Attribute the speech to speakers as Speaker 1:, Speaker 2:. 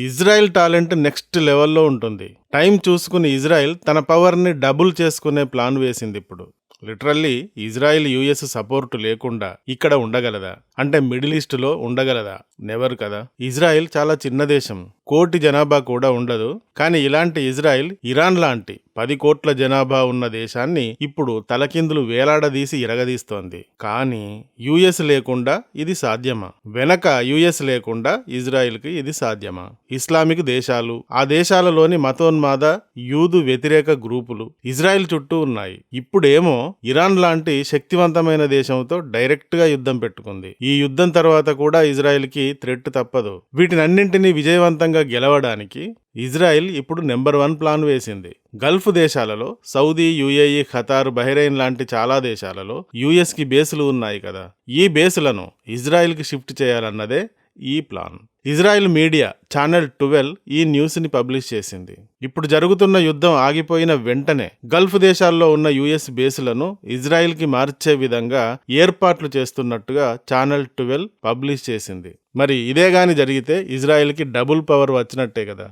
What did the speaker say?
Speaker 1: Israel talent next లెవెల్లో ఉంటుంది. Time చూసుకుని ఇజ్రాయెల్ తన పవర్‌ని డబుల్ చేసుకునే ప్లాన్ వేసిందిప్పుడు. లిటరల్లీ ఇజ్రాయెల్ యూఎస్ సపోర్ట్ లేకుండా ఇక్కడ ఉండగలదా? అంటే మిడిల్ ఈస్ట్‌లో ఉండగలదా? నెవర్ కదా. ఇజ్రాయెల్ చాలా చిన్న దేశం. 1 కోటి జనాభా కూడా ఉండదు. కానీ ఇలాంటి ఇజ్రాయెల్ ఇరాన్ లాంటి 10 కోట్ల జనాభా ఉన్న దేశాన్ని ఇప్పుడు తలకిందులు వేలాడదీసి ఇరగదీస్తోంది. కానీ యుఎస్ లేకుండా ఇది సాధ్యమా? వెనక యుఎస్ లేకుండా ఇజ్రాయెల్కి ఇది సాధ్యమా? ఇస్లామిక్ దేశాలు, ఆ దేశాలలోని మతోన్మాద యూదు వ్యతిరేక గ్రూపులు ఇజ్రాయెల్ చుట్టూ ఉన్నాయి. ఇప్పుడేమో ఇరాన్ లాంటి శక్తివంతమైన దేశంతో డైరెక్ట్ గా యుద్ధం పెట్టుకుంది. ఈ యుద్ధం తర్వాత కూడా ఇజ్రాయెల్కి థ్రెట్ తప్పదు. వీటినన్నింటినీ విజయవంతంగా గెలవడానికి ఇజ్రాయెల్ ఇప్పుడు నెంబర్ 1 ప్లాన్ వేసింది. గల్ఫ్ దేశాలలో సౌదీ, యుఏఈ, ఖతార్, బహ్రెయిన్ లాంటి చాలా దేశాలలో యుఎస్కి బేసులు ఉన్నాయి కదా. ఈ బేసులను ఇజ్రాయెల్కి షిఫ్ట్ చేయాలన్నదే ఈ ప్లాన్. ఇజ్రాయెల్ మీడియా ఛానల్ 12 ఈ న్యూస్ని పబ్లిష్ చేసింది. ఇప్పుడు జరుగుతున్న యుద్ధం ఆగిపోయిన వెంటనే గల్ఫ్ దేశాల్లో ఉన్న యుఎస్ బేసులను ఇజ్రాయెల్కి మార్చే విధంగా ఏర్పాట్లు చేస్తున్నట్టుగా ఛానల్ 12 పబ్లిష్ చేసింది. మరి ఇదే గాని జరిగితే ఇజ్రాయెల్కి డబుల్ పవర్ వచ్చినట్టే కదా.